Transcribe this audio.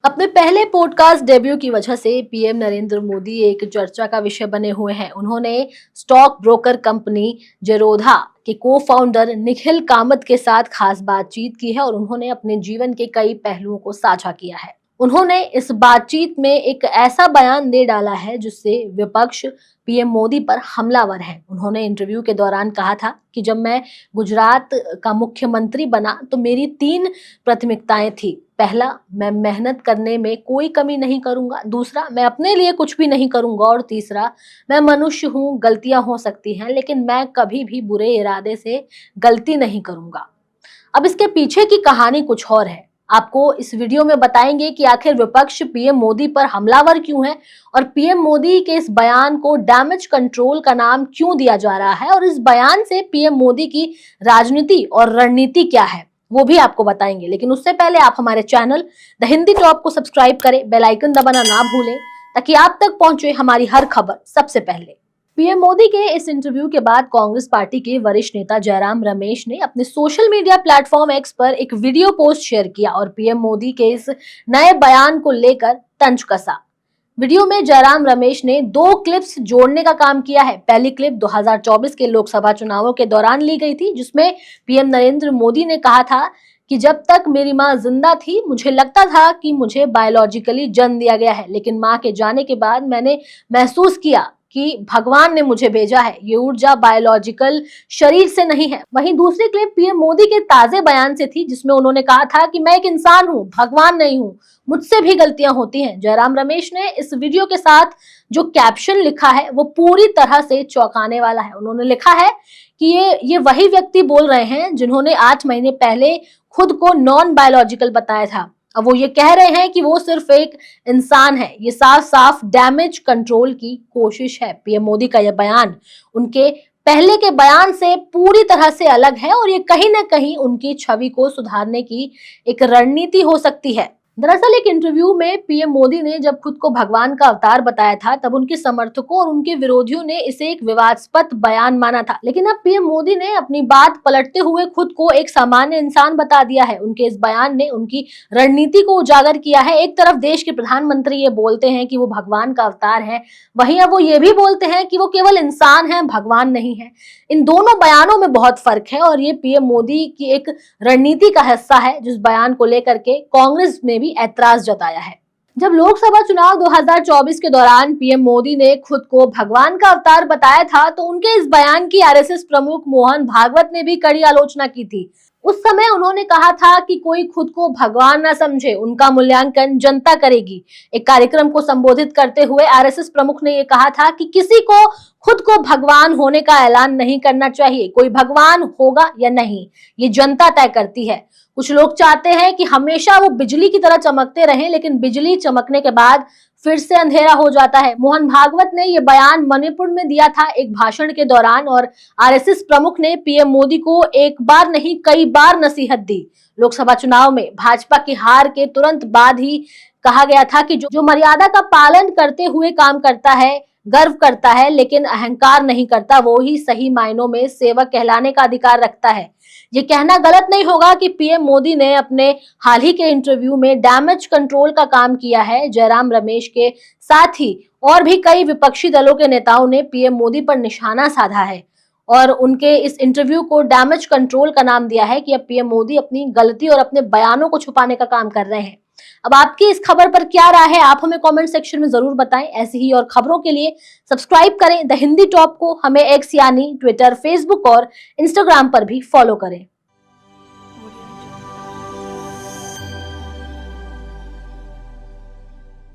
अपने पहले podcast debut की वजह से पीएम नरेंद्र मोदी एक चर्चा का विषय बने हुए हैं। उन्होंने स्टॉक ब्रोकर कंपनी जेरोधा के को फाउंडर निखिल कामत के साथ खास बातचीत की है और उन्होंने अपने जीवन के कई पहलुओं को साझा किया है। उन्होंने इस बातचीत में एक ऐसा बयान दे डाला है जिससे विपक्ष पीएम मोदी पर हमलावर है। उन्होंने इंटरव्यू के दौरान कहा था कि जब मैं गुजरात का मुख्यमंत्री बना तो मेरी 3 प्राथमिकताएं थी। पहला, मैं मेहनत करने में कोई कमी नहीं करूंगा। दूसरा, मैं अपने लिए कुछ भी नहीं करूंगा। और तीसरा, मैं मनुष्य हूं, गलतियां हो सकती हैं, लेकिन मैं कभी भी बुरे इरादे से गलती नहीं करूंगा। अब इसके पीछे की कहानी कुछ और है। आपको इस वीडियो में बताएंगे कि आखिर विपक्ष पीएम मोदी पर हमलावर क्यों है और पीएम मोदी के इस बयान को डैमेज कंट्रोल का नाम क्यों दिया जा रहा है और इस बयान से पीएम मोदी की राजनीति और रणनीति क्या है, वो भी आपको बताएंगे। लेकिन उससे पहले आप हमारे चैनल द हिंदी टॉप को सब्सक्राइब करें, बेल आइकन दबाना ना भूलें ताकि आप तक पहुंचे हमारी हर खबर सबसे पहले। पीएम मोदी के इस इंटरव्यू के बाद कांग्रेस पार्टी के वरिष्ठ नेता जयराम रमेश ने अपने सोशल मीडिया प्लेटफॉर्म एक्स पर एक वीडियो पोस्ट शेयर किया और पीएम मोदी के इस नए बयान को लेकर तंज कसा। वीडियो में जयराम रमेश ने 2 क्लिप्स जोड़ने का काम किया है। पहली क्लिप 2024 के लोकसभा चुनावों के दौरान ली गई थी, जिसमें पीएम नरेंद्र मोदी ने कहा था कि जब तक मेरी माँ जिंदा थी मुझे लगता था कि मुझे बायोलॉजिकली जन्म दिया गया है, लेकिन माँ के जाने के बाद मैंने महसूस किया कि भगवान ने मुझे भेजा है। ये ऊर्जा बायोलॉजिकल शरीर से नहीं है। वहीं दूसरी क्लिप पीएम मोदी के ताजे बयान से थी, जिसमें उन्होंने कहा था कि मैं एक इंसान हूँ, भगवान नहीं हूँ, मुझसे भी गलतियां होती हैं। जयराम रमेश ने इस वीडियो के साथ जो कैप्शन लिखा है वो पूरी तरह से चौंकाने वाला है। उन्होंने लिखा है कि ये वही व्यक्ति बोल रहे हैं जिन्होंने 8 महीने पहले खुद को नॉन बायोलॉजिकल बताया था। अब वो ये कह रहे हैं कि वो सिर्फ एक इंसान है। ये साफ साफ डैमेज कंट्रोल की कोशिश है। पीएम मोदी का यह बयान उनके पहले के बयान से पूरी तरह से अलग है और ये कहीं ना कहीं उनकी छवि को सुधारने की एक रणनीति हो सकती है। दरअसल एक इंटरव्यू में पीएम मोदी ने जब खुद को भगवान का अवतार बताया था, तब उनके समर्थकों और उनके विरोधियों ने इसे एक विवादास्पद बयान माना था। लेकिन अब पीएम मोदी ने अपनी बात पलटते हुए खुद को एक सामान्य इंसान बता दिया है। उनके इस बयान ने उनकी रणनीति को उजागर किया है। एक तरफ देश के प्रधानमंत्री ये बोलते हैं कि वो भगवान का अवतार है, वहीं अब वो ये भी बोलते हैं कि वो केवल इंसान है, भगवान नहीं है। इन दोनों बयानों में बहुत फर्क है और ये पीएम मोदी की एक रणनीति का हिस्सा है, जिस बयान को लेकर के कांग्रेस ने भी ऐतराज जताया है। जब लोकसभा चुनाव 2024 के दौरान पीएम मोदी ने खुद को भगवान का अवतार बताया था, तो उनके इस बयान की आरएसएस प्रमुख मोहन भागवत ने भी कड़ी आलोचना की थी। उस समय उन्होंने कहा था कि कोई खुद को भगवान ना समझे, उनका मूल्यांकन जनता करेगी। एक कार्यक्रम को संबोधित करते हुए आरएसएस प्रमुख ने यह कहा था कि किसी को खुद को भगवान होने का ऐलान नहीं करना चाहिए। कोई भगवान होगा या नहीं, ये जनता तय करती है। कुछ लोग चाहते हैं कि हमेशा वो बिजली की तरह चमकते रहें, लेकिन बिजली चमकने के बाद फिर से अंधेरा हो जाता है। मोहन भागवत ने यह बयान मणिपुर में दिया था एक भाषण के दौरान और आरएसएस प्रमुख ने पीएम मोदी को एक बार नहीं कई बार नसीहत दी। लोकसभा चुनाव में भाजपा की हार के तुरंत बाद ही कहा गया था कि जो मर्यादा का पालन करते हुए काम करता है, गर्व करता है, लेकिन अहंकार नहीं करता, वो ही सही मायनों में सेवक कहलाने का अधिकार रखता है। ये कहना गलत नहीं होगा कि पीएम मोदी ने अपने हाल ही के इंटरव्यू में डैमेज कंट्रोल का काम किया है। जयराम रमेश के साथ ही और भी कई विपक्षी दलों के नेताओं ने पीएम मोदी पर निशाना साधा है और उनके इस इंटरव्यू को डैमेज कंट्रोल का नाम दिया है कि अब पीएम मोदी अपनी गलती और अपने बयानों को छुपाने का काम कर रहे हैं। अब आपकी इस खबर पर क्या राय है, आप हमें कमेंट सेक्शन में जरूर बताएं। ऐसी ही और खबरों के लिए सब्सक्राइब करें द हिंदी टॉप को। हमें एक्स यानी ट्विटर, फेसबुक और इंस्टाग्राम पर भी फॉलो करें।